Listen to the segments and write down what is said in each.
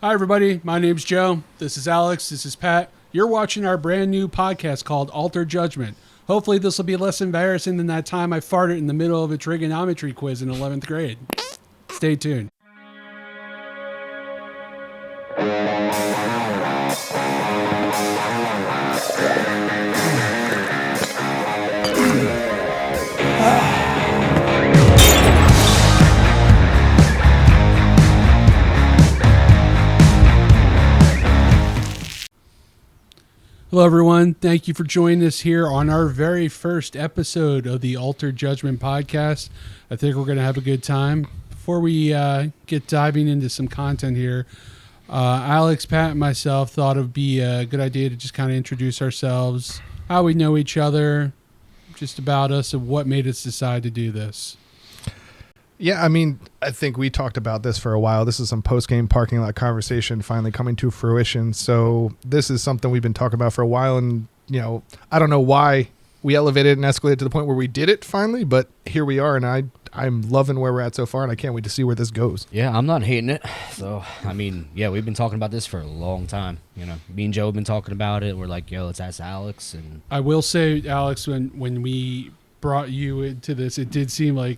Hi, everybody. My name's Joe. This is Alex. This is Pat. You're watching our brand new podcast called Altered Judgement. Hopefully, this will be less embarrassing than that time I farted in the middle of a trigonometry quiz in 11th grade. Stay tuned. Hello, everyone. Thank you for joining us here on our very first episode of the Altered Judgement podcast. I think we're going to have a good time. Before we get diving into some content here, Alex, Pat, and myself thought it would be a good idea to just kind of introduce ourselves, how we know each other, just about us, and what made us decide to do this. Yeah, I mean, I think we talked about this for a while. This is some post-game parking lot conversation finally coming to fruition. So this is something we've been talking about for a while. And, you know, I don't know why we elevated and escalated to the point where we did it finally, but here we are. And I'm loving where we're at so far, and I can't wait to see where this goes. Yeah, I'm not hating it. So, I mean, yeah, we've been talking about this for a long time. You know, me and Joe have been talking about it. We're like, yo, let's ask Alex. And I will say, Alex, when we brought you into this, it did seem like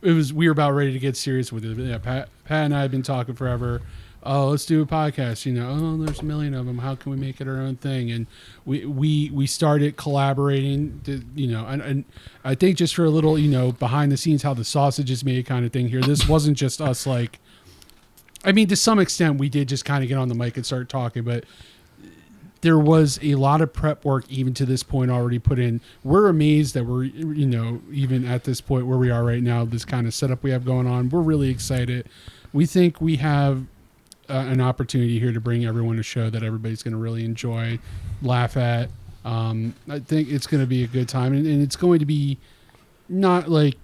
we were about ready to get serious with it. Yeah, Pat and I have been talking forever. Oh, let's do a podcast. You know, oh, there's a million of them. How can we make it our own thing? And we started collaborating. And I think just for a little, behind the scenes, how the sausage is made kind of thing here. This wasn't just us. Like, I mean, to some extent, we did just kind of get on the mic and start talking, but there was a lot of prep work even to this point already put in. We're amazed that we're, even at this point where we are right now, this kind of setup we have going on. We're really excited. We think we have an opportunity here to bring everyone a show that everybody's going to really enjoy, laugh at. I think it's going to be a good time, and it's going to be not like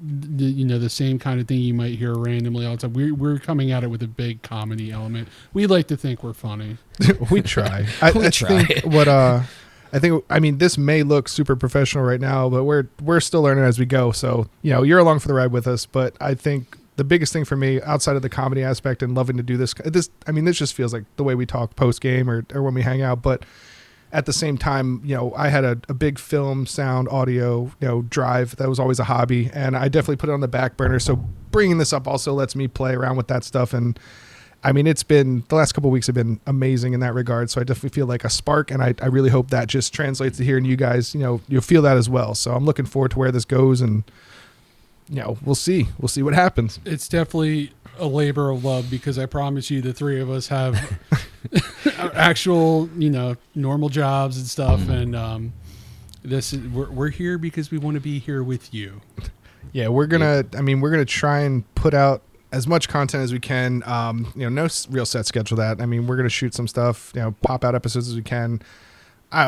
the same kind of thing you might hear randomly all the time. We're coming at it with a big comedy element. We like to think we're funny. We try. I think this may look super professional right now, but we're still learning as we go. So, you're along for the ride with us. But I think the biggest thing for me, outside of the comedy aspect and loving to do this just feels like the way we talk post game or when we hang out. But at the same time, I had a big film, sound, audio, drive. That was always a hobby, and I definitely put it on the back burner. So bringing this up also lets me play around with that stuff. And I mean, the last couple of weeks have been amazing in that regard. So I definitely feel like a spark, and I really hope that just translates to hearing you guys, you'll feel that as well. So I'm looking forward to where this goes, and we'll see what happens. It's definitely a labor of love, because I promise you the three of us have actual, normal jobs and stuff. And we're here because we want to be here with you. Yeah, we're gonna try and put out as much content as we can. No real set schedule that. I mean, we're gonna shoot some stuff, pop out episodes as we can.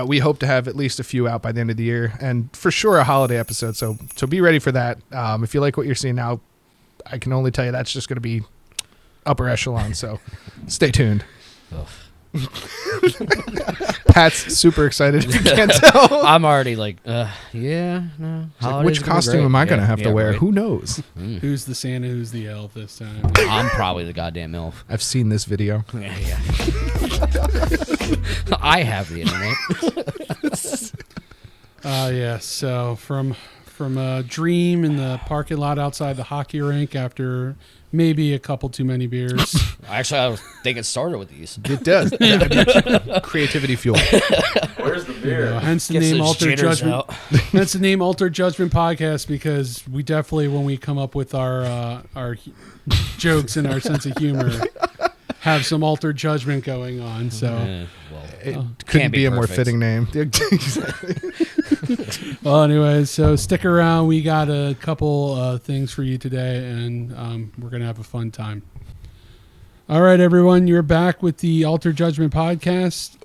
We hope to have at least a few out by the end of the year, and for sure a holiday episode. So be ready for that. If you like what you're seeing now, I can only tell you that's just going to be upper echelon. So stay tuned. Pat's super excited. If you can't tell. I'm already like, yeah, no. Like, which costume am I going to have to wear? Right. Who knows? Who's the Santa? Who's the elf this time? I'm probably the goddamn elf. I've seen this video. Yeah. I have the internet. Yeah. So from a dream in the parking lot outside the hockey rink after maybe a couple too many beers. Actually, I think it started with these. It does. Creativity fuel. Where's the beer? Hence the name Altered Judgement. Hence the name Altered Judgement podcast, because we definitely, when we come up with our jokes and our sense of humor, have some altered judgment going on. So it couldn't be a more fitting name. Well, anyway, so stick around. We got a couple things for you today, and we're going to have a fun time. All right, everyone, you're back with the Altered Judgement podcast.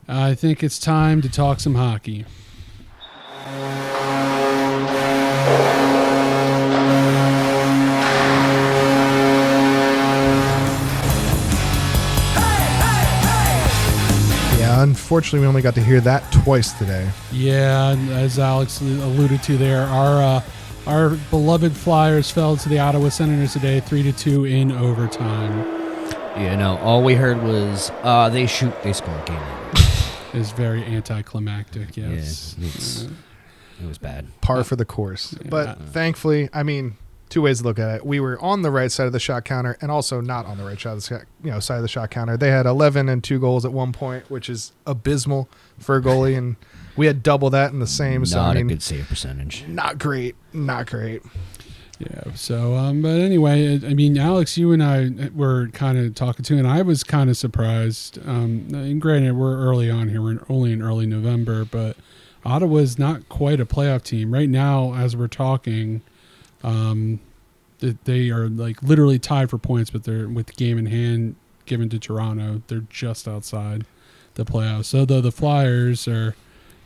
I think it's time to talk some hockey. Unfortunately, we only got to hear that twice today. Yeah, as Alex alluded to there, our beloved Flyers fell to the Ottawa Senators today, 3-2 in overtime. Yeah, no. All we heard was they shoot, they score, game over. It's very anticlimactic. Yes. Yeah, it was bad. Par for the course. Yeah. But thankfully, I mean, two ways to look at it. We were on the right side of the shot counter and also not on the right side of the side of the shot counter. They had 11 and 2 goals at one point, which is abysmal for a goalie, and we had double that in the same. Not so I mean, a good save percentage. Not great. Not great. Yeah. So, but anyway, I mean, Alex, you and I were kind of talking to, and I was kind of surprised. And granted, we're early on here; we're only in early November, but Ottawa's not quite a playoff team right now. As we're talking, they are like literally tied for points, but they're with the game in hand given to Toronto. They're just outside the playoffs. So though the Flyers are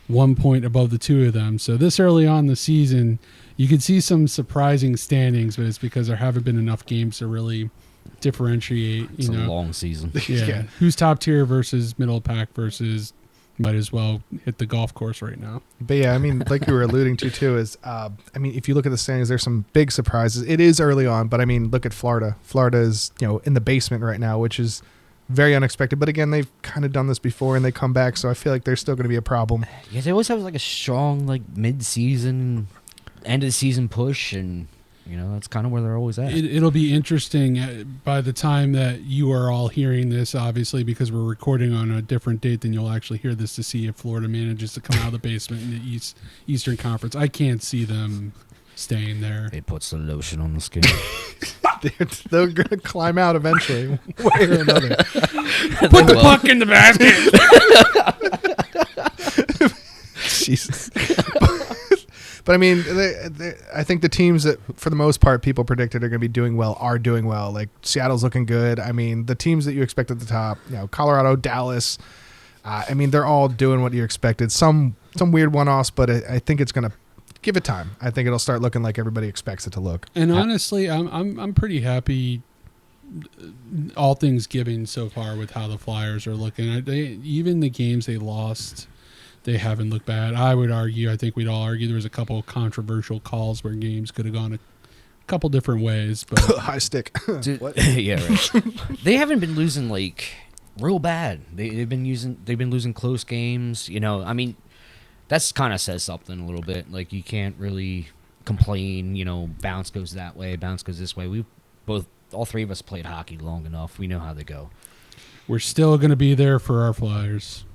1 point above the two of them, so this early on in the season, you could see some surprising standings, but it's because there haven't been enough games to really differentiate. It's a long season. Yeah. Who's top tier versus middle pack versus might as well hit the golf course right now. But yeah, I mean, like you were alluding to too, is I mean, if you look at the standings, there's some big surprises. It is early on, but I mean, look at Florida. Florida is in the basement right now, which is very unexpected. But again, they've kind of done this before and they come back, so I feel like there's still going to be a problem. Yeah, they always have like a strong like mid-season, end of the season push, and that's kind of where they're always at. It'll be interesting by the time that you are all hearing this, obviously, because we're recording on a different date than you'll actually hear this, to see if Florida manages to come out of the basement in the Eastern Conference. I can't see them staying there. It puts the lotion on the skin. They're going to climb out eventually, one way or another. Put the puck in the basket. Jesus. But I mean, I think the teams that, for the most part, people predicted are going to be doing well are doing well. Like Seattle's looking good. I mean, the teams that you expect at the top, Colorado, Dallas. I mean, they're all doing what you expected. Some weird one-offs, but I think it's going to give it time. I think it'll start looking like everybody expects it to look. And honestly, I'm pretty happy, all things given so far, with how the Flyers are looking. Even the games they lost, they haven't looked bad. I would argue, I think we'd all argue, there was a couple of controversial calls where games could have gone a couple different ways. But high stick. Dude, yeah, right. They haven't been losing like real bad. They've been losing close games. I mean, that's kind of says something a little bit. Like, you can't really complain. Bounce goes that way, bounce goes this way. All three of us played hockey long enough. We know how they go. We're still going to be there for our Flyers.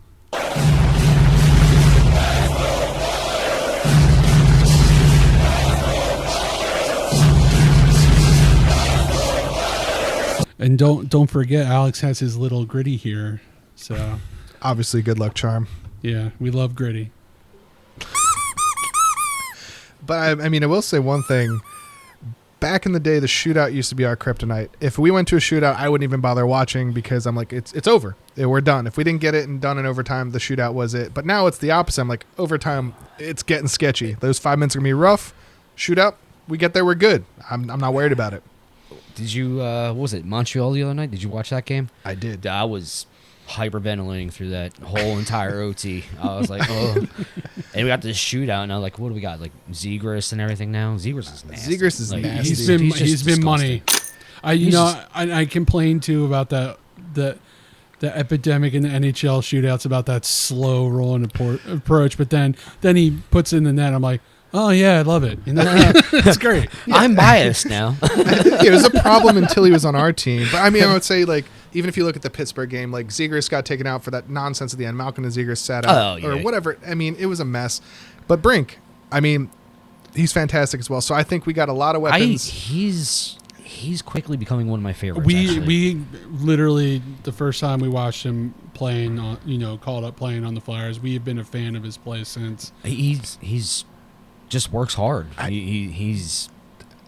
And don't forget, Alex has his little Gritty here. So Obviously, good luck charm. yeah, we love Gritty. But I mean, I will say one thing. Back in the day, the shootout used to be our kryptonite. If we went to a shootout, I wouldn't even bother watching because I'm like, it's over. We're done. If we didn't get it and done in overtime, the shootout was it. But now it's the opposite. I'm like, overtime, it's getting sketchy. Those 5 minutes are going to be rough. Shootout, we get there, we're good. I'm not worried about it. Did you, what was it, Montreal the other night? Did you watch that game? I did. I was hyperventilating through that whole entire OT. I was like, oh. And we got this shootout, and I was like, what do we got? Like, Zegras and everything now? Zegras is nasty. Zegras is like, nasty. He's been money. I complained too about the epidemic in the NHL shootouts, about that slow rolling approach, but then he puts in the net. I'm like, oh yeah, I love it. It's great. I'm biased now. It was a problem until he was on our team. But I mean, I would say, like, even if you look at the Pittsburgh game, like, Zegras got taken out for that nonsense at the end. Malkin and Zegras sat out or whatever. I mean, it was a mess. But Brink, I mean, he's fantastic as well. So I think we got a lot of weapons. He's quickly becoming one of my favorites. We literally, the first time we watched him playing on, called up playing on the Flyers, we have been a fan of his play since. He's just works hard. He's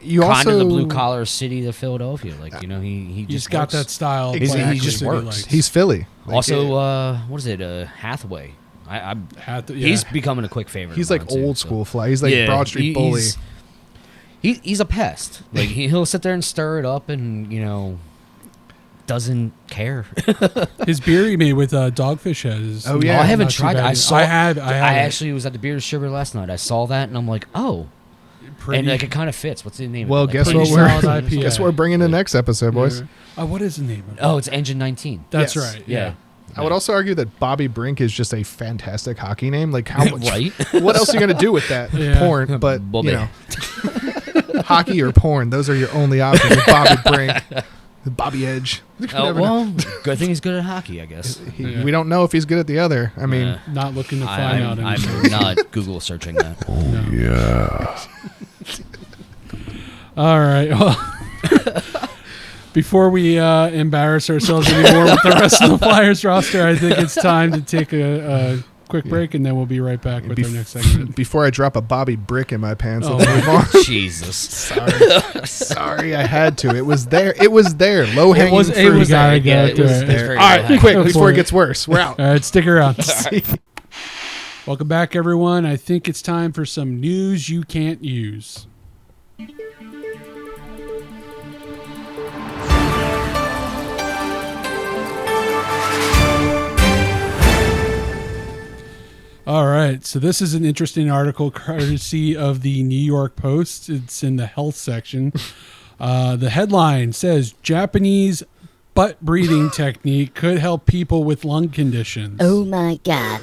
you kind also of the blue collar city of Philadelphia. Like, he He's just got works. that style. Exactly. He just works. He's Philly. Like, Also, what is it? Hathaway. He's becoming a quick favorite. He's of like mine, old too, school fly. He's like Broad Street bully. He's a pest. Like, he'll sit there and stir it up, and doesn't care. His beer he made with Dogfish has. Oh, yeah. I haven't not too tried it. bad. I I actually was at the Beer Sugar last night. I saw that, and I'm like, oh. pretty. And like it kind of fits. What's the name? Well, of it? guess Like, what pretty we're solid IPA. guess what we're bringing in next episode, boys. What is the name of it? Oh, it's Engine 19. That's Yes. right. Yeah. I would also argue that Bobby Brink is just a fantastic hockey name. Like how much? Right? What else are you gonna do with that? Yeah. Porn, but Bobby. you know, hockey or porn. Those are your only options. With Bobby Brink, Bobby Edge. You Oh, never know. well, good thing he's good at hockey, I guess. Yeah. We don't know if he's good at the other. I mean, Not looking to find out I'm anything. not Google searching that. All right. Well, before we embarrass ourselves anymore with the rest of the Flyers roster, I think it's time to take a quick break, and then we'll be right back with our next segment. before I drop a Bobby Brick in my pants, Oh, let's move on. Jesus. Sorry, I had to. It was there. It was there. Low hanging was- fruit. it was gotta there. Yeah, go it to was it. very All right, low-hanging. quick Go before for it it. gets worse. We're out. All right, stick around. Welcome back, everyone. I think it's time for some news you can't use. All right, so this is an interesting article courtesy of the New York Post. It's in the health section. The headline says Japanese butt breathing technique could help people with lung conditions. Oh my god.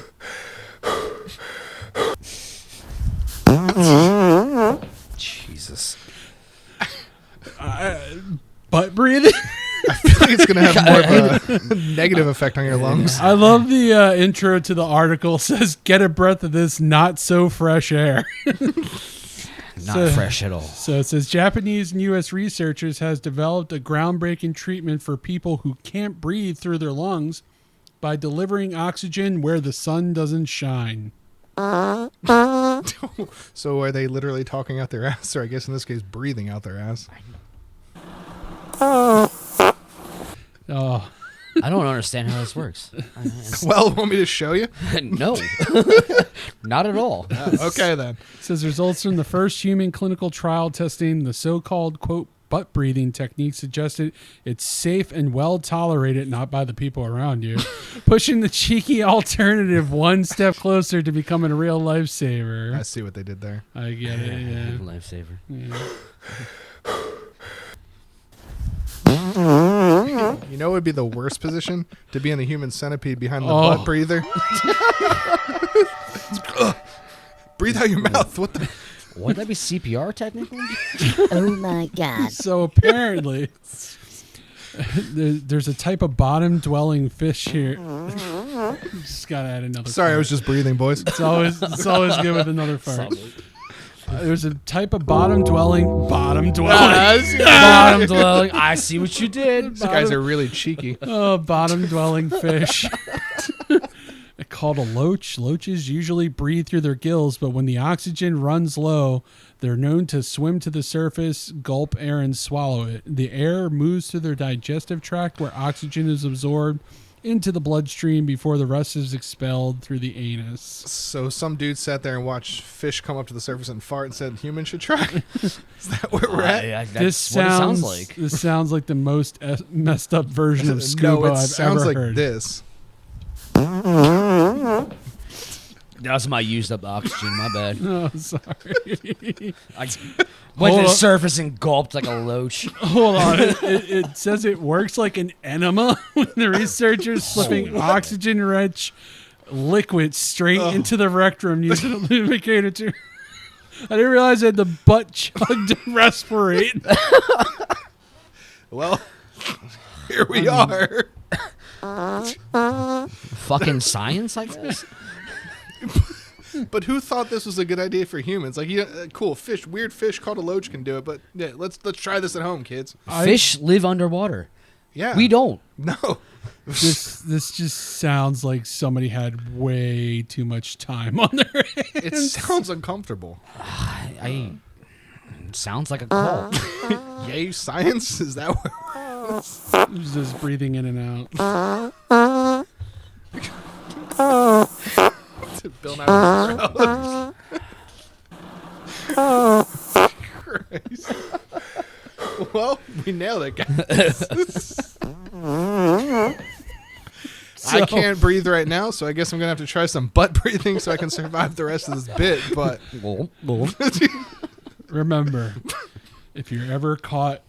Jesus. Butt breathing? I feel like it's going to have more of a negative effect on your lungs. I love the intro to the article. It says, get a breath of this not so fresh air. Not So- fresh at all. So it says Japanese and U.S. researchers has developed a groundbreaking treatment for people who can't breathe through their lungs by delivering oxygen where the sun doesn't shine. So are they literally talking out their ass, or I guess in this case, breathing out their ass? Oh, I don't understand how this works. Well, want me to show you? No. Not at all. Okay, then. it says results from the first human clinical trial testing the so-called, quote, butt breathing technique suggested it's safe and well tolerated, not by the people around you, pushing the cheeky alternative one step closer to becoming a real lifesaver. I see what they did there. I get it, yeah. Lifesaver. You know what would be the worst position? To be in the human centipede behind the Oh. butt breather. Breathe out your mouth. What the? Wouldn't that be CPR technically? Oh my god. So apparently, there's a type of bottom-dwelling fish here. Just gotta add another. Sorry, I fart. was just breathing, boys. It's always good with another fart. There's a type of bottom-dwelling. I see what you did. These guys are really cheeky. Bottom-dwelling fish. Called a loach. Loaches usually breathe through their gills, but when the oxygen runs low, they're known to swim to the surface, gulp air, and swallow it. The air moves through their digestive tract where oxygen is absorbed into the bloodstream before the rest is expelled through the anus. So some dude sat there and watched fish come up to the surface and fart and said, "Humans should try." Is that where we're at? That's what it sounds like. This sounds like the most messed up version of scuba No, it I've sounds ever like heard. this. That's my used up oxygen. My bad. Oh, sorry. I went to Hold the on. surface and gulped like a loach. Hold on. It says it works like an enema when the researchers slipping oxygen-rich liquid straight into the rectum using a lubricator tube. I didn't realize I had the butt chug to respirate. Well, here we are. Fucking science, I guess. But who thought this was a good idea for humans? Like, cool fish, weird fish called a loach can do it. But yeah, let's try this at home, kids. Fish live underwater. Yeah, We don't. No, This just sounds like somebody had way too much time on their hands. it sounds uncomfortable. I sounds like a call. Yay, science? Is that what? Just breathing in and out. Bill Nye. Christ. Well, we nailed it, guys. I can't breathe right now, so I guess I'm gonna have to try some butt breathing so I can survive the rest of this bit. But remember, if you're ever caught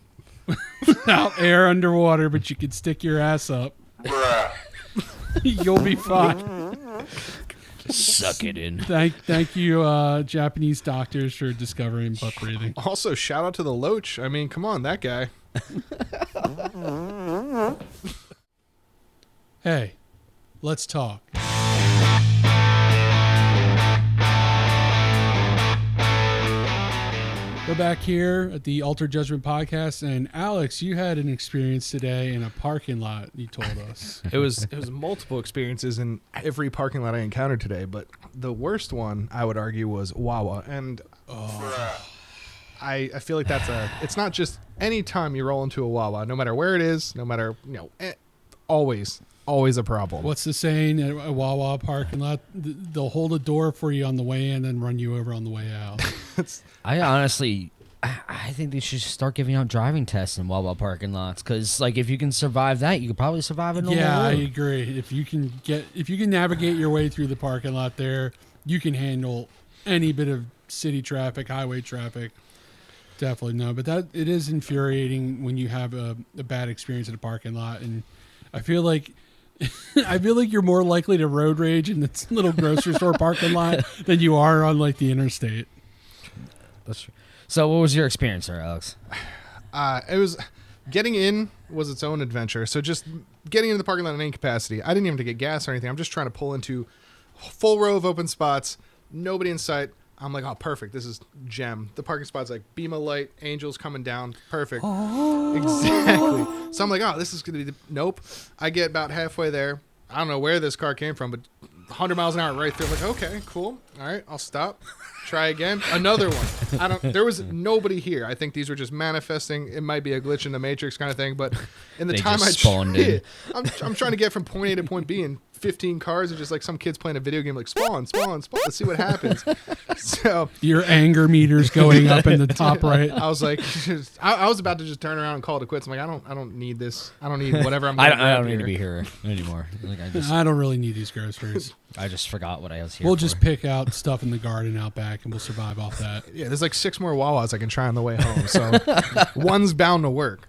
without air underwater, but you can stick your ass up, you'll be fine. Suck it in. Thank you, Japanese doctors, for discovering butt breathing. Also, shout out to the Loach. I mean, come on, that guy. Hey, let's talk. We're back here at the Altered Judgement podcast, and Alex, you had an experience today in a parking lot. You told us It was multiple experiences in every parking lot I encountered today, but the worst one I would argue was Wawa, and I feel like it's not just any time you roll into a Wawa, no matter where it is, no matter always a problem. What's the saying at a Wawa parking lot? They'll hold a door for you on the way in and run you over on the way out. I think they should start giving out driving tests in Wawa parking lots, because like if you can survive that, you could probably survive a normal Yeah, I road. agree. If you can navigate your way through the parking lot there, you can handle any bit of city traffic, highway traffic. Definitely no, but it is infuriating when you have a bad experience in a parking lot, and I feel like you're more likely to road rage in this little grocery store parking lot than you are on like the interstate. That's true. So what was your experience there, Alex? It was getting in was its own adventure. So just getting into the parking lot in any capacity. I didn't even have to get gas or anything. I'm just trying to pull into full row of open spots, nobody in sight. I'm like, oh, perfect. This is gem. The parking spot's like beam of light, angels coming down. Perfect. Oh. Exactly. So I'm like, oh, this is going to be nope. I get about halfway there. I don't know where this car came from, but 100 miles an hour right through. I'm like, okay, cool. All right, I'll stop. Try again. Another one. There was nobody here. I think these were just manifesting. It might be a glitch in the Matrix kind of thing, but in the They time just spawned in. I'm trying to get from point A to point B, and 15 cars are just like some kids playing a video game, like spawn. Let's see what happens. So Your anger meter's going up in the top right. I was like, I was about to just turn around and call it quits. I'm like, I don't need this. I don't need whatever I'm. I don't need to be here anymore. Like I don't really need these groceries. I just forgot what I was here. We'll for. just pick out stuff in the garden out back, and we'll survive off that. Yeah, there's like 6 more Wawas I can try on the way home. So one's bound to work.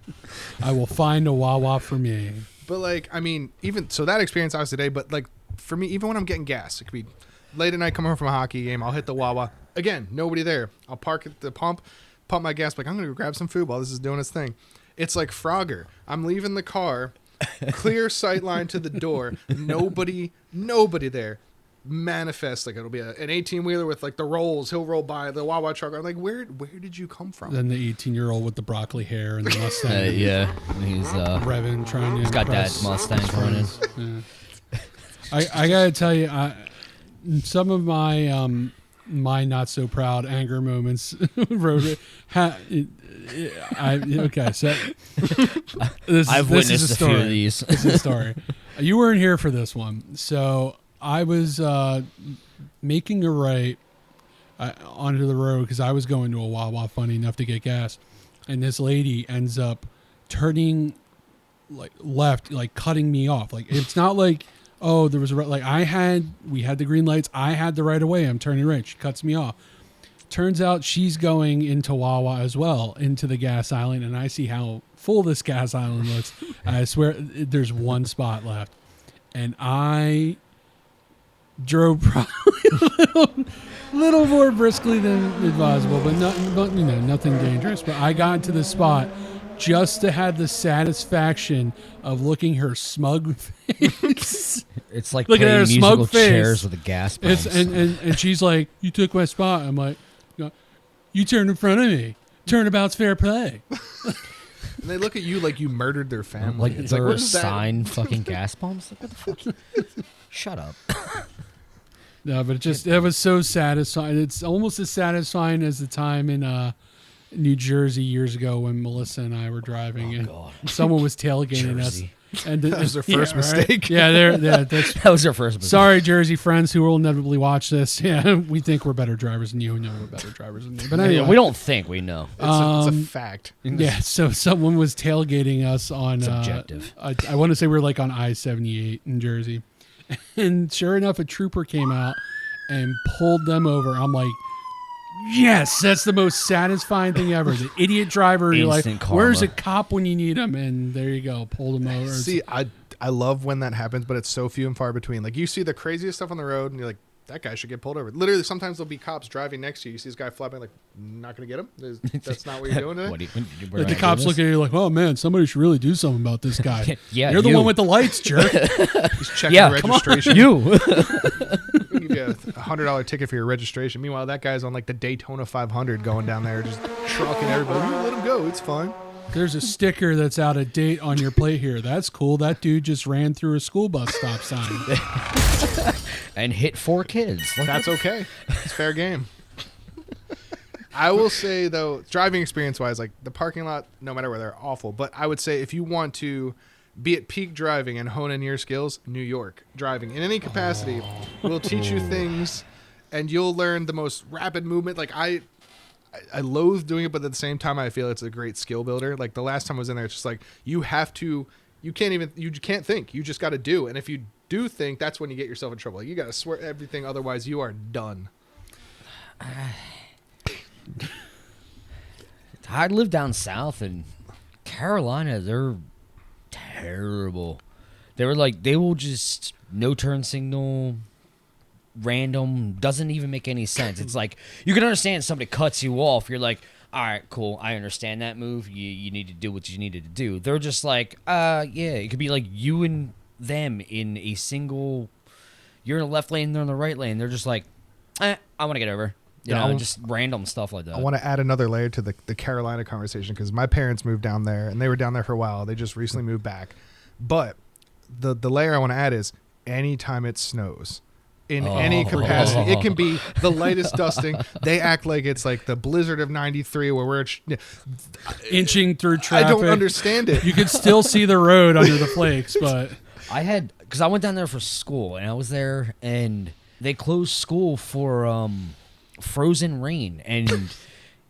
I will find a Wawa for me. But like, I mean, even so, that experience I was today. But like, for me, even when I'm getting gas, it could be late at night coming home from a hockey game. I'll hit the Wawa again. Nobody there. I'll park at the pump my gas. Like, I'm gonna go grab some food while this is doing its thing. It's like Frogger. I'm leaving the car, clear sight line to the door. Nobody there. Manifest like it'll be an 18-wheeler with like the rolls. He'll roll by the Wawa truck. I'm like, where did you come from? Then the 18-year-old with the broccoli hair and the Mustang. yeah, he's Revving, trying to. he's got impress that Mustang running. Yeah. I gotta tell you, some of my my not so proud anger moments okay, so I've witnessed a few of these. This is a story. You weren't here for this one, so I was making a right onto the road because I was going to a Wawa, funny enough, to get gas, and this lady ends up turning like left, like cutting me off. Like it's not like, oh, there was a like we had the green lights, I had the right of way, I'm turning right, she cuts me off. Turns out she's going into Wawa as well, into the gas island, and I see how full this gas island looks. I swear there's one spot left, and I drove probably a little more briskly than advisable, but nothing dangerous. But I got to the spot just to have the satisfaction of looking her smug face. It's like Look at playing her musical smug face. chairs with a gas pump. And she's like, "You took my spot." I'm like, "You turned in front of me. Turnabout's fair play." And they look at you like you murdered their family. like It's there like, are what is that? signed fucking gas pumps. Like, what the fuck? Shut up. No, but it was so satisfying. It's almost as satisfying as the time in New Jersey years ago when Melissa and I were driving, and God. someone was tailgating Jersey. us. And That was their first mistake. Right? Yeah, that's That was our first mistake. sorry, Jersey friends who will inevitably watch this. Yeah, we think we're better drivers than you. We know we're better drivers than you. But anyway, We don't think we know. It's a fact. yeah, so someone was tailgating us on Subjective. I want to say we were like on I-78 in Jersey, and sure enough, a trooper came out and pulled them over. I'm like, Yes, that's the most satisfying thing ever. The idiot driver, you're like, Instant where's a karma. cop when you need him? And there you go, pulled him over. See, I love when that happens, but it's so few and far between. Like, you see the craziest stuff on the road, and you're like, that guy should get pulled over. Literally, sometimes there'll be cops driving next to you. You see this guy flapping, like, not going to get him? That's not what you're doing today? What do you, Like the cops look at you like, oh man, somebody should really do something about this guy. Yeah, you're the you. one with the lights, jerk. He's checking Yeah, the come on. registration. You. We'll give you a $100 ticket for your registration. Meanwhile, that guy's on like the Daytona 500 going down there, just trucking everybody. Let him go. It's fine. There's a sticker that's out of date on your plate here. That's cool. That dude just ran through a school bus stop sign. And hit 4 kids. Like, That's okay. It's fair game. I will say, though, driving experience-wise, like the parking lot, no matter where, they're awful. But I would say if you want to be at peak driving and hone in your skills, New York driving in any capacity will teach you things, and you'll learn the most rapid movement. Like I loathe doing it, but at the same time, I feel it's a great skill builder. Like the last time I was in there, it's just like you can't think. You just got to do. And if you do think, that's when you get yourself in trouble. Like, you got to swear everything, otherwise you are done. I live down south in Carolina. They're terrible. They will just no turn signal, random, doesn't even make any sense. It's like you can understand somebody cuts you off. You're like, all right, cool. I understand that move. You need to do what you needed to do. They're just like, yeah. It could be like you and them in a single. You're in the left lane. They're in the right lane. They're just like, I want to get over. You know, just random stuff like that. I want to add another layer to the Carolina conversation because my parents moved down there and they were down there for a while. They just recently moved back. But the layer I want to add is anytime it snows in any capacity, it can be the lightest dusting. They act like it's like the blizzard of 93 where we're Inching through traffic. I don't understand it. You can still see the road under the flakes, but because I went down there for school and I was there and they closed school for frozen rain and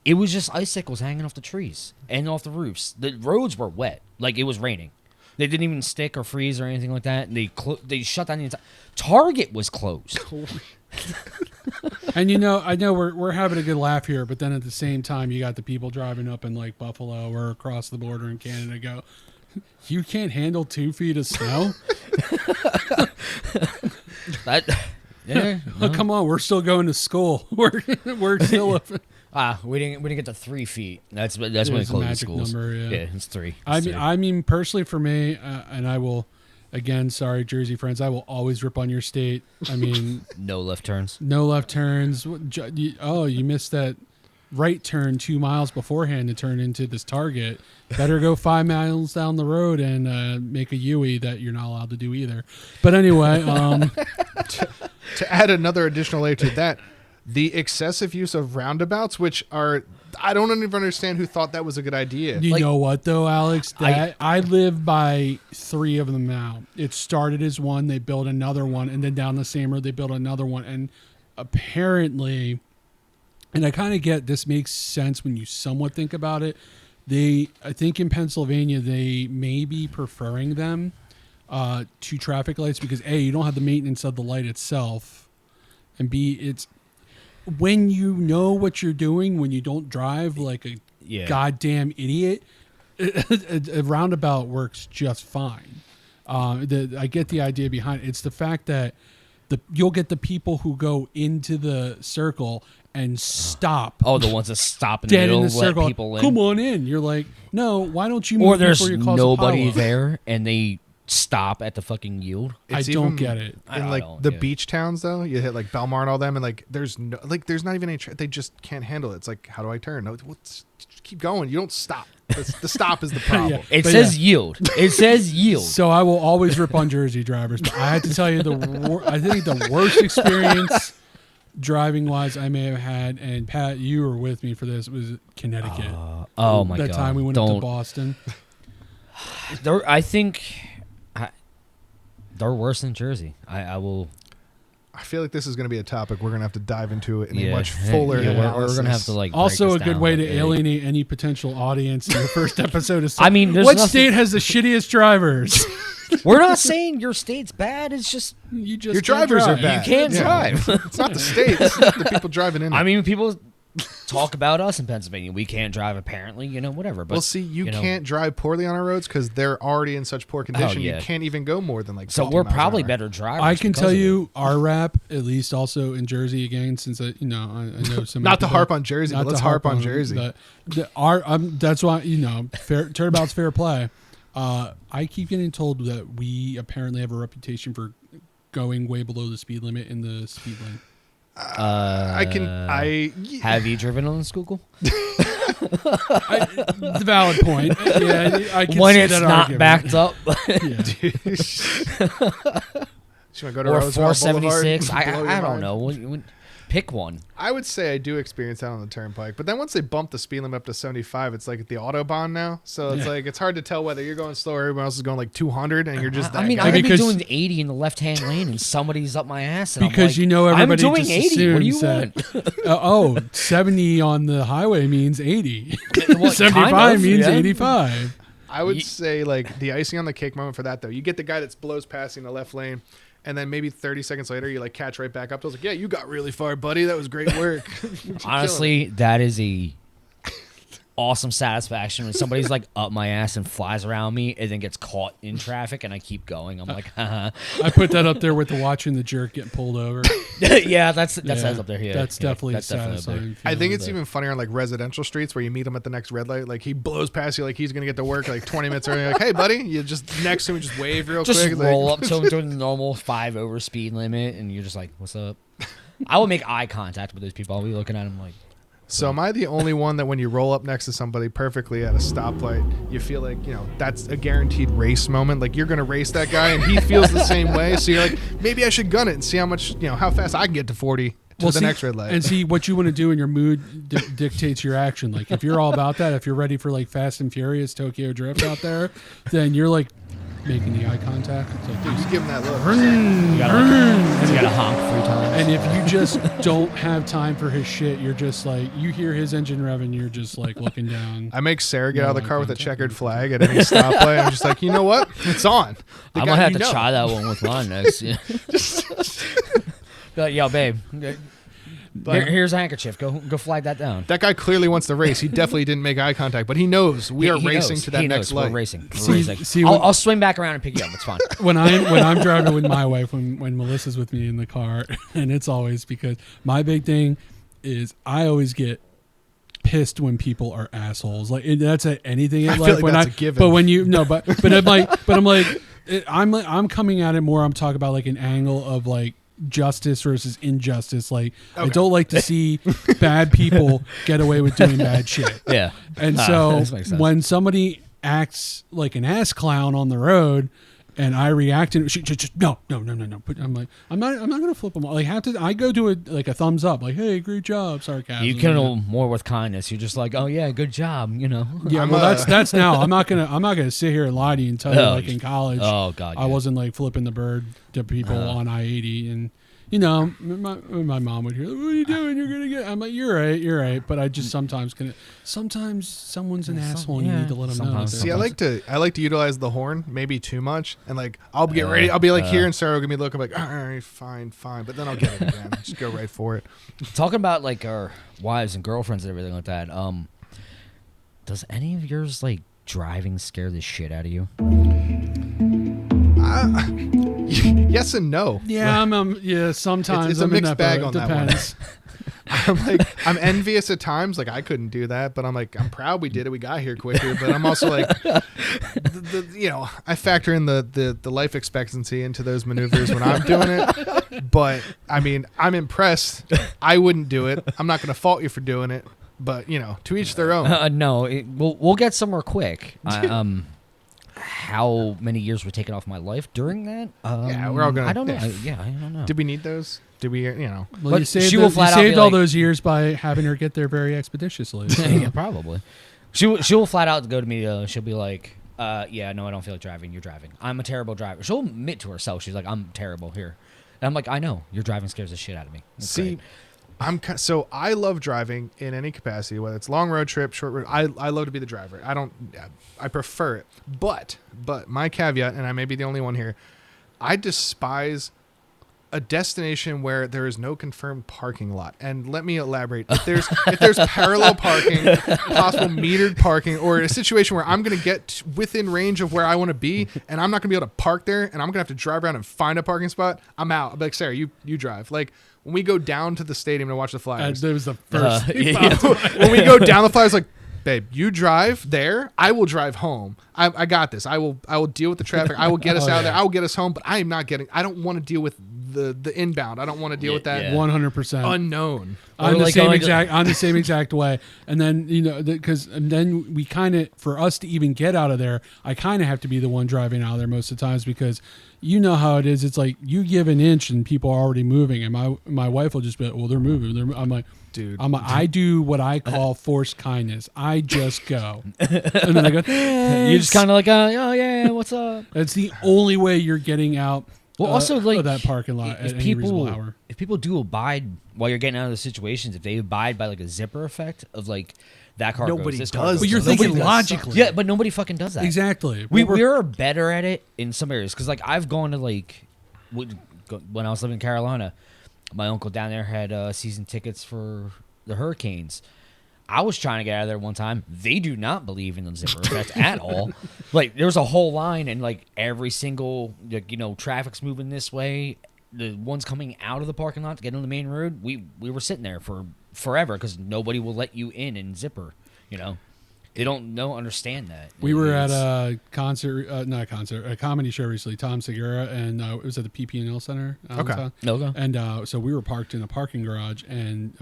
it was just icicles hanging off the trees and off the roofs. The roads were wet, like it was raining. They didn't even stick or freeze or anything like that. And they shut down the entire Target was closed. and I know we're having a good laugh here, but then at the same time, you got the people driving up in like Buffalo or across the border in Canada go, you can't handle 2 feet of snow. Yeah, Oh, come on, we're still going to school. We're still. we didn't get to 3 feet. That's when It's it a closed the magic schools. number, yeah. It's 3. I mean, personally for me, and I will, again, sorry, Jersey friends, I will always rip on your state. I mean, no left turns. no left turns. You missed that right turn 2 miles beforehand to turn into this Target. Better go 5 miles down the road and make a Yui that you're not allowed to do either. But anyway, To add another additional layer to that, the excessive use of roundabouts, which are, I don't even understand who thought that was a good idea. you Like- know what though, Alex? I live by 3 of them now. It started as one, they built another one, and then down the same road they built another one, and apparently, and I kind of get this makes sense when you somewhat think about it. I think in Pennsylvania they may be preferring them to traffic lights because A, you don't have the maintenance of the light itself, and B, it's when you know what you're doing when you don't drive like a goddamn idiot. A roundabout works just fine. I get the idea behind it. It's the fact that you'll get the people who go into the circle and stop. Oh, the ones that stop in the Dead middle, in the let circle. people in. Come on in. You're like, no. Why don't you move Or there's before you cause nobody a pileup? there and they stop at the fucking yield. I It's don't even get it. I In don't like know, the yeah. beach towns, though, you hit like Belmar and all them, and like there's not even any. They just can't handle it. It's like, how do I turn? No, just keep going. You don't stop. The stop is the problem. Yeah. It But says yield. It says yield. So I will always rip on Jersey drivers, but I have to tell you I think the worst experience driving wise I may have had, and Pat, you were with me for this, was Connecticut. Oh my that god! time we went up to Don't. Boston. I think they're worse than Jersey. I will. I feel like this is going to be a topic we're going to have to dive into it in a Yeah, much fuller. yeah, we're analysis. gonna have to like. break Also, a this good down way a to bit. alienate any potential audience in the first episode is I mean, there's what nothing- state has the shittiest drivers? We're not saying your state's bad. It's just You just Your can't drivers are drive. bad. you can't Yeah. drive. It's not the state. It's the people driving in. I mean, people talk about us in Pennsylvania. We can't drive, apparently, whatever. But Well, see, you can't drive poorly on our roads because they're already in such poor condition. yeah. You can't even go more than like. So 50 we're miles an probably hour. better drivers. I can because tell of you our rap, at least also in Jersey again, since I know some. Not to harp on Jersey, but let's harp on Jersey. That's why turnabout's fair play. I keep getting told that we apparently have a reputation for going way below the speed limit in the speed lane. Have you driven on the Schuylkill? The valid point. Yeah, I can When see it's that not argument. backed up. Yeah. Should I go to Or Roosevelt 476. Boulevard? Blow your I don't mind. know. Pick one. I would say I do experience that on the turnpike, but then once they bump the speed limit up to 75, it's like at the Autobahn now. So it's like it's hard to tell whether you're going slow or everyone else is going like 200, and you're just that I mean, guy. I could be Because- doing 80 in the left-hand lane, and somebody's up my ass. And Because I'm like, everybody I'm doing just 80. What do you assumes want? 70 on the highway means 80. Well, 75 kind of, means yeah. 85. I would say like the icing on the cake moment for that though. You get the guy that blows past you in the left lane, and then maybe 30 seconds later you like catch right back up. I was like, yeah, you got really far, buddy. That was great work. You're Honestly, that is a awesome satisfaction when somebody's like up my ass and flies around me and then gets caught in traffic and I keep going. I'm like, haha. I put that up there with the watching the jerk getting pulled over. Yeah, that's Yeah, up there. Yeah, that's yeah, definitely that's definitely up there. satisfying. I think feeling. it's even funnier on like residential streets where you meet him at the next red light. Like he blows past you like he's gonna get to work like 20 minutes early. Like, hey buddy, you just next to him, just wave real Just quick. roll like, up to him during the normal 5 over speed limit, and you're just like, "What's up?" I will make eye contact with those people. I'll be looking at them like, So am I the only one that when you roll up next to somebody perfectly at a stoplight, you feel like, that's a guaranteed race moment? Like you're going to race that guy and he feels the same way. So you're like, maybe I should gun it and see how much, how fast I can get to 40 to the next red light. And see what you want to do in your mood dictates your action. Like if you're all about that, if you're ready for like Fast and Furious Tokyo Drift out there, then you're like making the eye contact. It's like, Dude, just give him that look. you gotta honk 3 times. and if you just don't have time for his shit, you're just like, you hear his engine revving, you're just like looking down. I make Sarah get out of the No car with a contact. checkered flag at any stoplight. I'm just like, you know what? It's on. The I'm guy gonna have you to know. try that one with mine next. Yeah. Be like, yo, babe, here's a handkerchief. Go flag that down. That guy clearly wants to race. He definitely didn't make eye contact, but he knows we are He racing knows. to that He next knows. We're light. racing. We're See- racing. see when- I'll swing back around and pick you up. It's fine. when I'm driving with my wife, when Melissa's with me in the car, and it's always because my big thing is I always get pissed when people are assholes. Like that's anything in I feel life. like when that's a given. But when I'm coming at it more. I'm talking about like an angle of like justice versus injustice. Like I Okay. don't like to see bad people get away with doing bad shit. Yeah. And This so makes sense. when somebody acts like an ass clown on the road, and I react and no. But I'm like, I'm not gonna flip them. Like I go to a thumbs up, like, hey, great job, sarcasm. You kill more with kindness. You're just like, oh yeah, good job. Yeah, I'm well, that's now. I'm not gonna sit here and lie to you and tell you Oh, like in college. Oh god. I wasn't like flipping the bird to people on I-80, and my mom would hear, "What are you doing? You're gonna get." I'm like, "You're right." But I just sometimes someone's an asshole, and you need to let them know. sometimes. that See, they're- I like to utilize the horn, maybe too much, and like I'll get ready. I'll be like here, and Sarah will give me a look. I'm like, all right, fine, but then I'll get it again. Just go right for it. Talking about like our wives and girlfriends and everything like that. Does any of yours like driving scare the shit out of you? Yes and no. Yeah, yeah. Sometimes It's a I'm in mixed bag boat. on that one. Depends. I'm envious at times. Like I couldn't do that, but I'm like, I'm proud we did it. We got here quicker. But I'm also like, I factor in the life expectancy into those maneuvers when I'm doing it. But I mean, I'm impressed. I wouldn't do it. I'm not going to fault you for doing it. But to each their own. No, we'll get somewhere quick. How many years were taken off my life during that? Yeah, we're all gonna- I don't know. yeah. I don't know. Did we need those? Did we? Well, But you saved, she will flat out be all like- those years by having her get there very expeditiously. So. Yeah, probably. She will flat out go to me. She'll be like, "Yeah, no, I don't feel like driving. You're driving. I'm a terrible driver." She'll admit to herself. She's like, "I'm terrible here," and I'm like, "I know your driving scares the shit out of me." It's See, great. so I love driving in any capacity, whether it's long road trip, short road. I love to be the driver. I prefer it. But my caveat, and I may be the only one here, I despise a destination where there is no confirmed parking lot. And let me elaborate. If there's parallel parking, possible metered parking, or a situation where I'm going to get within range of where I want to be, and I'm not going to be able to park there, and I'm going to have to drive around and find a parking spot, I'm out. I'll be like, Sarah, you drive. Like, when we go down to the stadium to watch the Flyers. That was the first When we go down the Flyers, like, babe, you drive there. I will drive home. I got this. I will deal with the traffic. I will get us out of there. I will get us home. But I don't want to deal with the inbound. I don't want to deal with that 100% unknown. On the same exact way. And then, because then we kind of, for us to even get out of there, I kind of have to be the one driving out of there most of the times, because you know how it is. It's like you give an inch and people are already moving, and my wife will just be like, well, they're moving. I'm like, dude, I do what I call forced kindness. I just go, and then I go, you're just kind of like, oh yeah, what's up? It's the only way you're getting out. Well, also, like, of that parking lot at any reasonable hour. If people do abide while you're getting out of the situations, if they abide by like a zipper effect of like that car Nobody goes, this does. car goes, But you're thinking logically. Yeah, but nobody fucking does that. Exactly. We're better at it in some areas, because like I've gone to like when I was living in Carolina, my uncle down there had season tickets for the Hurricanes. I was trying to get out of there one time. They do not believe in the zipper effect at all. Like, there was a whole line, and like every single, traffic's moving this way. The ones coming out of the parking lot to get on the main road, we were sitting there for forever because nobody will let you in zipper. They don't understand that. We were at a a comedy show recently, Tom Segura, and it was at the PP&L Center. Okay. And so we were parked in a parking garage, and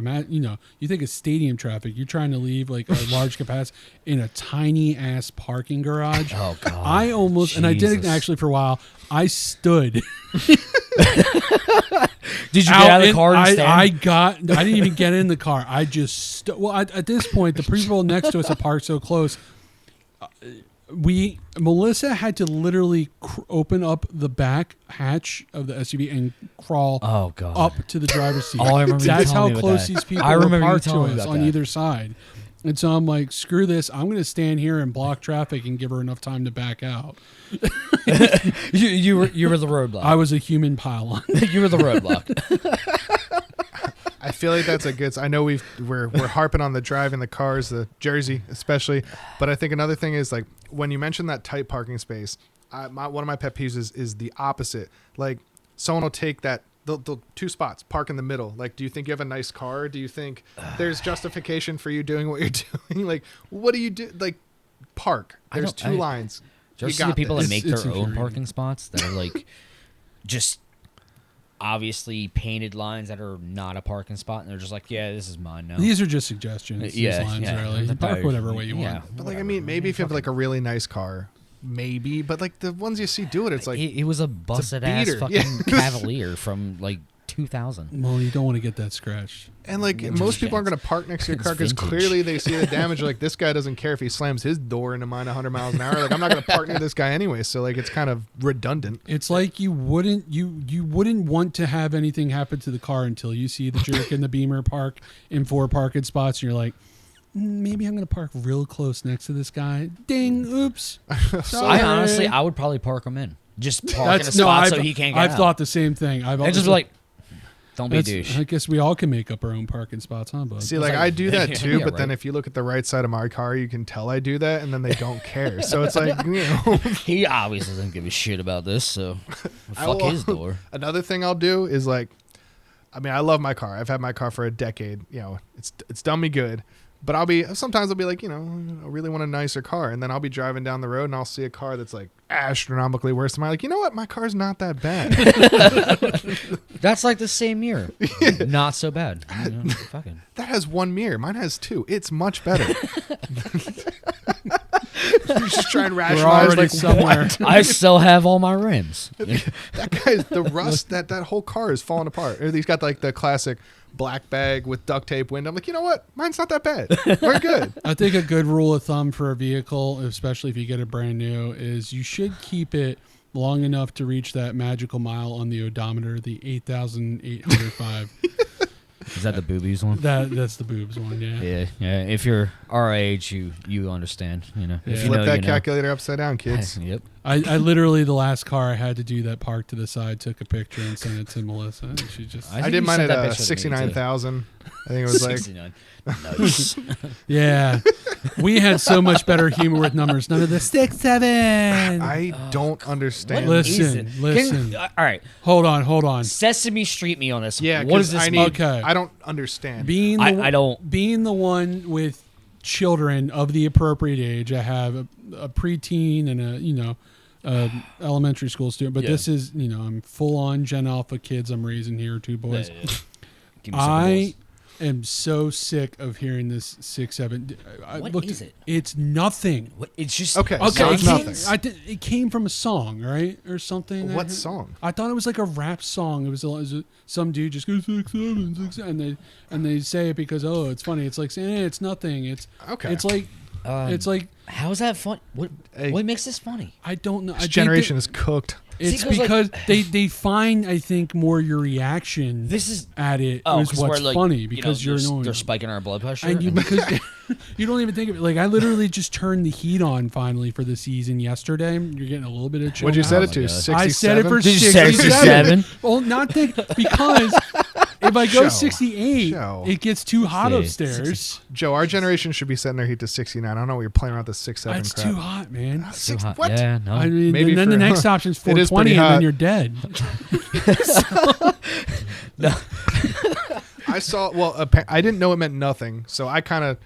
you think of stadium traffic, you're trying to leave like a large capacity in a tiny ass parking garage. Oh God! I almost, and I did it actually for a while. I stood. Did you get out of the car and stand? I didn't even get in the car. I just stood. Well, at this point, the people next to us had parked so close. Melissa had to literally open up the back hatch of the SUV and crawl up to the driver's seat. Oh, I remember That's you how telling me close about these that. people I were remember you parked to telling me us about on that. either side. And so I'm like, screw this. I'm going to stand here and block traffic and give her enough time to back out. you were the roadblock. I was a human pylon. You were the roadblock. I feel like that's a good. I know we're harping on the driving the cars, the Jersey especially, but I think another thing is like when you mention that tight parking space. One of my pet peeves is the opposite. Like someone will take the two spots, park in the middle. Like, do you think you have a nice car? Do you think there's justification for you doing what you're doing? Like, what do you do? Like, park. There's two lines. Just see the people that make their own parking spots that are like just obviously painted lines that are not a parking spot, and they're just like, yeah, this is mine now. These are just suggestions. These lines really. You park whatever way you want. But like, I mean, maybe if you have like a really nice car, maybe. But like the ones you see do it, it's like it was a busted ass fucking Cavalier from like 2000. Well, you don't want to get that scratched. And like most people aren't going to park next to your car because clearly they see the damage. Like, this guy doesn't care if he slams his door into mine 100 miles an hour. Like, I'm not going to park near this guy anyway. So like, it's kind of redundant. It's like you wouldn't want to have anything happen to the car until you see the jerk in the Beamer park in 4 parking spots, and you're like, maybe I'm going to park real close next to this guy. Ding! Oops. I would probably park him in. Just park in a spot so he can't get out. I've thought the same thing. And just be like, don't be a douche. I guess we all can make up our own parking spots, huh, bud? See, like I do that too, but then if you look at the right side of my car, you can tell I do that, and then they don't care. So it's like, he obviously doesn't give a shit about this, so fuck his door. Another thing I'll do is like, I mean, I love my car. I've had my car for a decade. It's done me good. But sometimes I'll be like, I really want a nicer car. And then I'll be driving down the road and I'll see a car that's like astronomically worse than mine. Like, you know what? My car's not that bad. That's like the same mirror. Not so bad. Fucking. That has 1 mirror. Mine has 2. It's much better. You're just trying to rationalize like somewhere. I still have all my rims. That guy's the rust. That whole car is falling apart. Or he's got like the classic black bag with duct tape window. I'm like, you know what? Mine's not that bad. We're good. I think a good rule of thumb for a vehicle, especially if you get it brand new, is you should keep it long enough to reach that magical mile on the odometer, the 8,805. Is that the boobies one? That's the boobs one, yeah. Yeah. If you're our age, you understand. If you Flip know, that calculator upside down, kids. Yep. I literally, the last car I had to do that parked to the side, took a picture and sent it to Melissa. And she just, I did mine at 69,000. I think it was like 69. Nice. yeah. We had so much better humor with numbers. None of the 6, 7. I don't understand. What is Listen, it? listen. All right. Hold on. Sesame Street me on this. Yeah, What does 'cause this mean? Okay. I don't understand. I don't. Being the one with children of the appropriate age, I have a preteen and a elementary school student, but Yeah. this is I'm full on Gen Alpha kids I'm raising here, 2 boys. Yeah. Give me some I balls. am so sick of hearing this 6, 7. What is it? It's nothing. What? It's just Okay, Okay, so it's nothing. it came from a song, right, or something. What song? I thought it was like a rap song. It was some dude just goes 6, 7, 6, 7, and they say it because it's funny. It's like saying it's nothing. It's Okay. It's like it's like How is that fun? What makes this funny? I don't know. I This think generation that is cooked. It's See, 'cause, because they find I think more your reaction. This is at it oh, is 'cause what's we're like, funny because you know, you're annoying. they're spiking our blood pressure. And you because you don't even think of it. Like I literally just turned the heat on finally for the season yesterday. You're getting a little bit of chill. What'd you now. set Oh it my to? God. 67? I set it for Did you set it to 67. 7? Well, not think because if I go Show. 68, Show. it gets too hot Yeah, upstairs. Joe, our generation should be setting their heat to 69. I don't know what you're playing around with the 6, 7 That's crap. too hot, man. Too hot. What? Yeah, no. I mean, Maybe and then the for- next option is It is 420, pretty and hot. then you're dead. I saw. Well, I didn't know it meant nothing, so I kind of,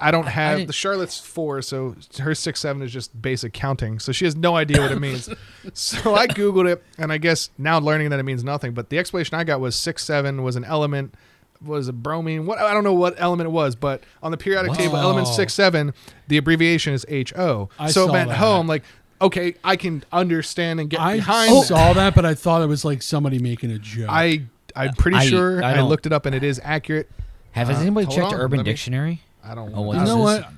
I don't have didn't- the Charlotte's 4, so her 6, 7 is just basic counting, so she has no idea what it means. So I googled it, and I guess now learning that it means nothing. But the explanation I got was 6, 7 was an element, was a bromine. What I don't know what element it was, but on the periodic table, element 6, 7, the abbreviation is HO. I So it saw meant that. home. Like, okay, I can understand and get I behind. that. saw that, but I thought it was like somebody making a joke. I'm pretty sure I I don't- looked it up and it is accurate. Has anybody hold checked on, Urban let me- Dictionary? I don't. Oh, know. what you is know this? what?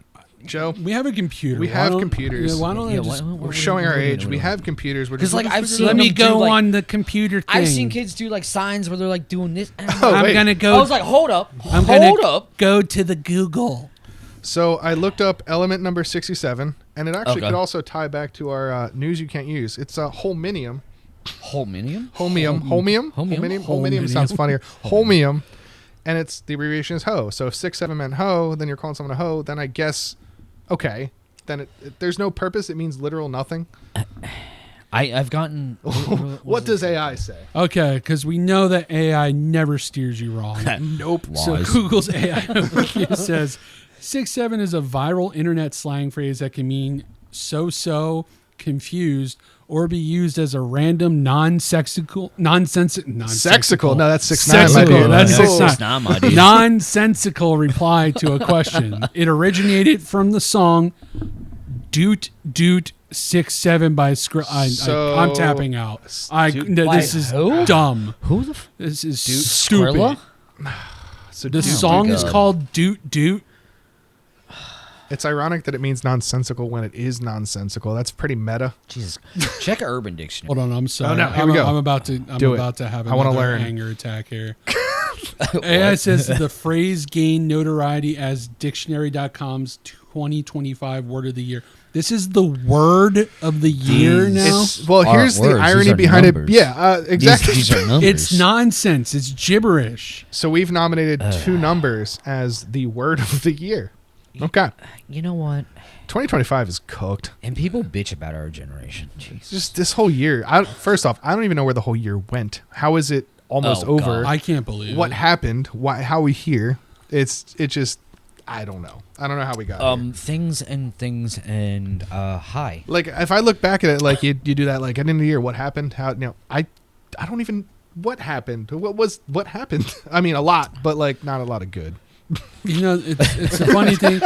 Joe, We have a computer. We Why have don't- computers. Why don't I Yeah, just we're showing our age. We wait. have computers. We're 'Cause, just like, I've seen let me them do, go like- on the computer thing. I've seen kids do like signs where they're like doing this. And Oh, I'm wait. gonna I go. was like, hold up, I'm hold gonna up. go to the Google. So I looked up element number 67, and it actually Okay. could also tie back to our news you can't use. It's a holminium. Holminium? Holminium sounds funnier. Holmium, and it's the abbreviation is ho. So if 6, 7 meant ho, then you're calling someone a ho. Then I guess, okay, then there's no purpose. It means literal nothing. I've gotten. What does AI say? Okay, because we know that AI never steers you wrong. Nope. So Lies. Google's AI overview says 6, 7 is a viral internet slang phrase that can mean so, confused, or be used as a random nonsensical. Sexical. No, that's 6, 9. my Sexical, dude. that's Oh. 6, 9. 6'9", my dude. Nonsensical reply to a question. It originated from the song Doot Doot 6, 7 by So- I'm tapping out. By This is who? dumb. Who the? This is stupid. Skrilla? So The dude, song is God. called Doot Doot. It's ironic that it means nonsensical when it is nonsensical. That's pretty meta. Jesus. Check Urban Dictionary. Hold on, I'm sorry. Oh, no, here we go. I'm about to Do it. have I wanna another learn. anger attack here. AI says that the phrase gained notoriety as dictionary.com's 2025 word of the year. This is the word of the year now. Well, Aren't here's the words, irony these are behind numbers. it. Yeah, exactly. These are numbers. It's nonsense. It's gibberish. So we've nominated 2 numbers as the word of the year. Okay. You know what? 2025 is cooked. And people bitch about our generation. Jeez. Just this whole year. First off, I don't even know where the whole year went. How is it almost Oh, over? God. I can't believe What it. happened? Why? How we here? It just. I don't know. I don't know how we got here. Things and hi. Like if I look back at it, like you do that, like at the end of the year, what happened? How? I don't even. What happened? What happened? I mean, a lot, but like not a lot of good. You know, it's a funny thing.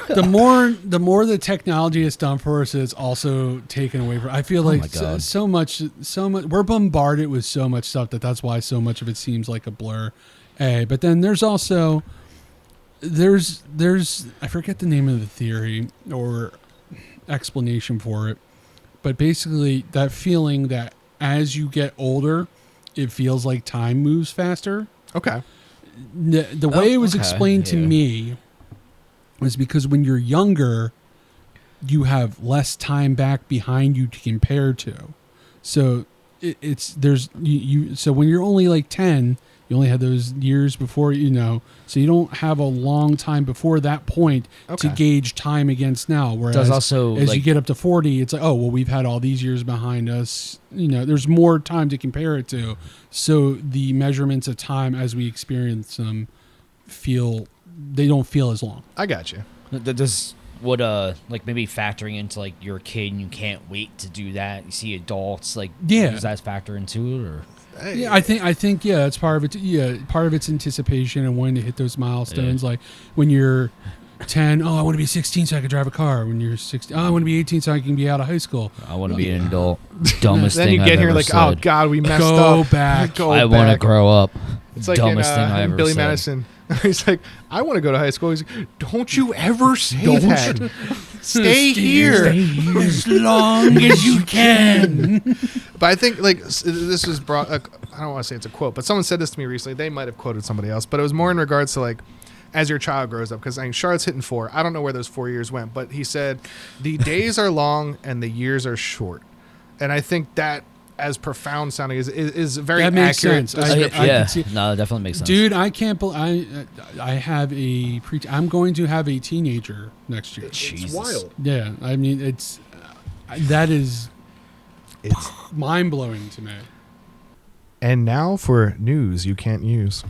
The more the technology has done for us, it's also taken away from. I feel like my God. so much. We're bombarded with so much stuff that's why so much of it seems like a blur. But then there's also there's I forget the name of the theory or explanation for it, but basically that feeling that as you get older, it feels like time moves faster. Okay. The way it was okay, explained to yeah. me was because when you're younger, you have less time back behind you to compare to. So it's there's you so when you're only like 10, you only had those years before, so you don't have a long time before that point to gauge time against now. Whereas also, as you get up to 40, it's like, oh, well, we've had all these years behind us. There's more time to compare it to. So the measurements of time as we experience them they don't feel as long. I got you. Does what like maybe factoring into like you're a kid and you can't wait to do that? You see adults like does that factor into it or? Yeah, I think it's part of it. Yeah, part of it's anticipation and wanting to hit those milestones. Like when you're 10, I want to be 16 so I can drive a car. When you're 16, I want to be 18 so I can be out of high school. I want to be an adult. Dumbest then thing you get I've here ever like, said. oh God, we messed Go up. back. I want to grow up. It's like Dumbest thing I ever Billy said. Madison. He's like, I want to go to high school. He's like, don't you ever say that. Stay here as long as you can. But I think like this was brought. I don't want to say it's a quote, but someone said this to me recently. They might have quoted somebody else, but it was more in regards to like as your child grows up. Because Charlotte's hitting 4. I don't know where those 4 years went, but he said the days are long and the years are short. And I think that, as profound sounding, is very that makes accurate. sense. I can see it. No, it definitely makes sense. Dude, I can't believe I have I'm going to have a teenager next year. It's wild. Yeah, I mean it's mind blowing to me. And now for news you can't use.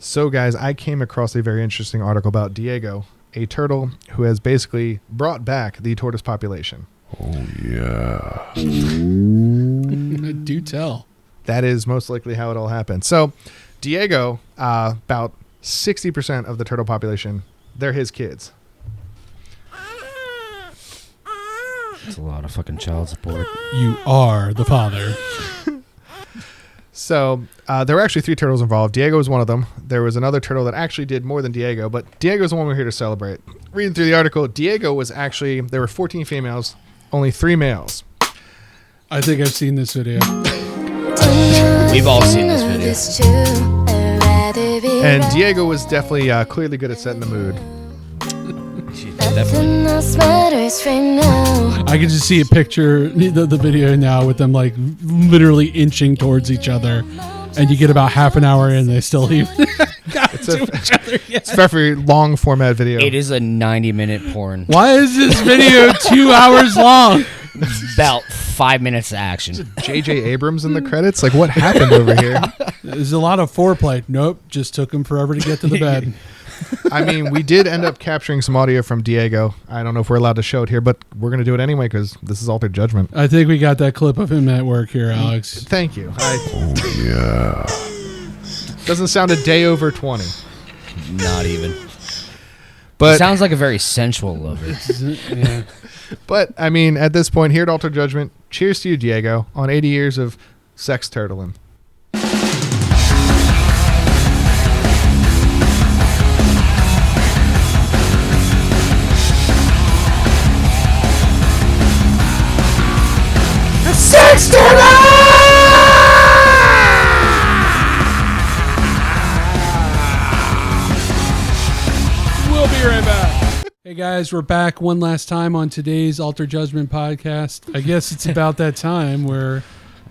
So, guys, I came across a very interesting article about Diego, a turtle who has basically brought back the tortoise population. Oh, yeah. Do tell. That is most likely how it all happened. So, Diego, about 60% of the turtle population, they're his kids. It's a lot of fucking child support. You are the father. So there were actually 3 turtles involved. Diego was one of them. There was another turtle that actually did more than Diego, but Diego's the one we're here to celebrate. Reading through the article, Diego was actually, there were 14 females, only 3 males. I think I've seen this video. We've all seen this video. And Diego was definitely clearly good at setting the mood. Definitely. I can just see a picture, the video now with them like literally inching towards each other, and you get about half an hour in, they still even It's a very long format video. It is a 90-minute porn. Why is this video 2 hours long? About 5 minutes of action. J.J. Abrams in the credits? Like, what happened over here? There's a lot of foreplay. Nope, just took him forever to get to the bed. I mean, we did end up capturing some audio from Diego. I don't know if we're allowed to show it here, but we're going to do it anyway because this is Altered Judgment. I think we got that clip of him at work here, Alex. Thank you. Yeah. Doesn't sound a day over 20. Not even. But It sounds like a very sensual lover. Yeah. But, I mean, at this point, here at Altered Judgment, cheers to you, Diego, on 80 years of sex turtling. Sex We'll be right back. Hey guys, we're back one last time on today's Altered Judgment podcast. I guess it's about that time where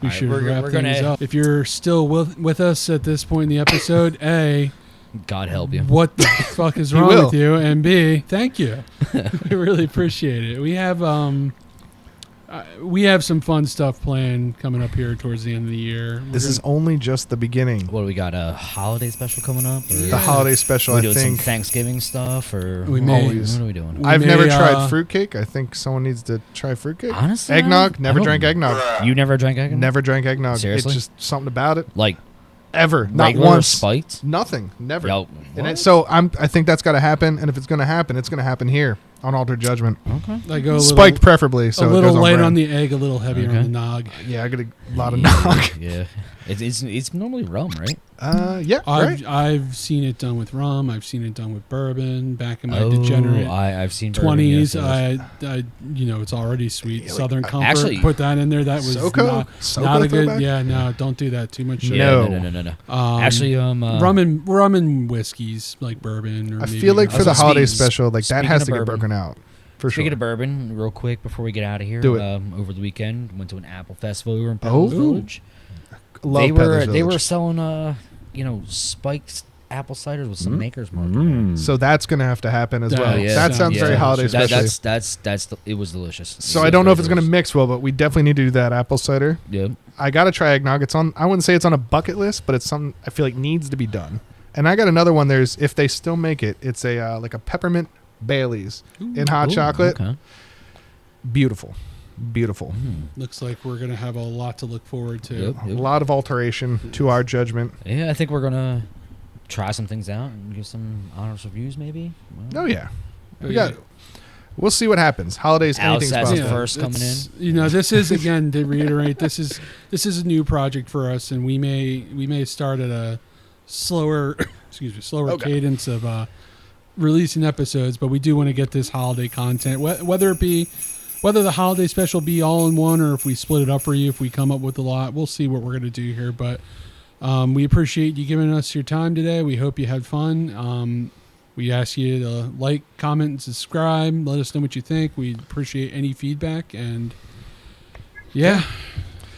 we should wrap things up. If you're still with us at this point in the episode, A, God help you. what the fuck is wrong with you? And B, thank you. We really appreciate it. We have some fun stuff planned coming up here towards the end of the year. This is only just the beginning. What do we got? A holiday special coming up? Or The holiday special, we I doing some think. Thanksgiving stuff, or We may. what are we doing? I've may, never tried fruitcake. I think someone needs to try fruitcake. Honestly, Eggnog. I Never don't- drank eggnog. You never drank eggnog? Never drank eggnog. Seriously? It's just something about it. Like Ever. Not regular once. spiked? Nothing. Never. Yo, And what? so I think that's got to happen. And if it's going to happen, it's going to happen here. on Altered Judgment. Okay. I go a little, Spiked preferably, so a it little goes on light brand. on the egg, a little heavier Okay. on the nog. Yeah, I get a lot of nog. Yeah. It's normally rum, right? Yeah, right. I've seen it done with rum. I've seen it done with bourbon. Back in my degenerate I've seen bourbon, 20s, yes. I it's already sweet. Yeah, like, Southern Comfort. actually- put that in there. That was SoCo? not SoCo a good. throwback? Yeah, no, don't do that. Too much. No. No. Actually, rum and whiskeys like bourbon. Or I maybe feel like for the Speaking- holiday special, like that speaking has of to get bourbon. broken out. For Speaking sure. of bourbon, real quick before we get out of here, Do it. Over the weekend, went to an apple festival over in Oh. Peeves Village. Love They Peddler's were Village. selling spiked apple ciders with some Maker's Mark. So that's going to have to happen as That- well. yeah. That sounds Yeah. very holiday That- special. It was delicious. So I don't know if it's going to mix well, but we definitely need to do that apple cider. Yeah. I got to try eggnog. It's on. I wouldn't say it's on a bucket list, but it's something I feel like needs to be done. And I got another one. There's if they still make it. It's a like a peppermint Bailey's in hot Ooh, chocolate. Okay. Beautiful. Looks like we're gonna have a lot to look forward to. Yep. A lot of alteration to our judgment. Yeah, I think we're gonna try some things out and give some honest reviews, maybe. Oh yeah, But we got. We'll see what happens. Holidays, anything's Outside possible. the first coming it's- this is again to reiterate. This is a new project for us, and we may start at a slower Okay. cadence of releasing episodes, but we do want to get this holiday content, whether the holiday special be all in one or if we split it up for you. If we come up with a lot, we'll see what we're going to do here. But we appreciate you giving us your time today. We hope you had fun. We ask you to like, comment, and subscribe. Let us know what you think. We appreciate any feedback. And yeah,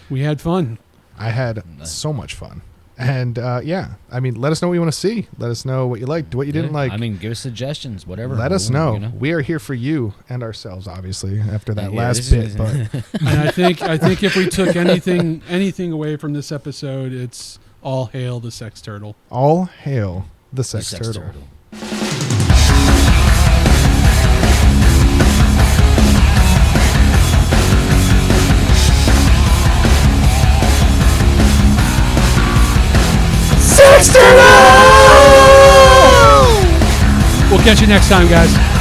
we had fun. I had so much fun. And I mean, let us know what you want to see. Let us know what you liked, what you didn't like. I mean, give us suggestions, whatever. Let us know. You know? We are here for you and ourselves, obviously, after that Yeah, last this bit. is- But And I think if we took anything away from this episode, it's all hail the sex turtle. all hail the The sex, sex turtle. We'll catch you next time, guys.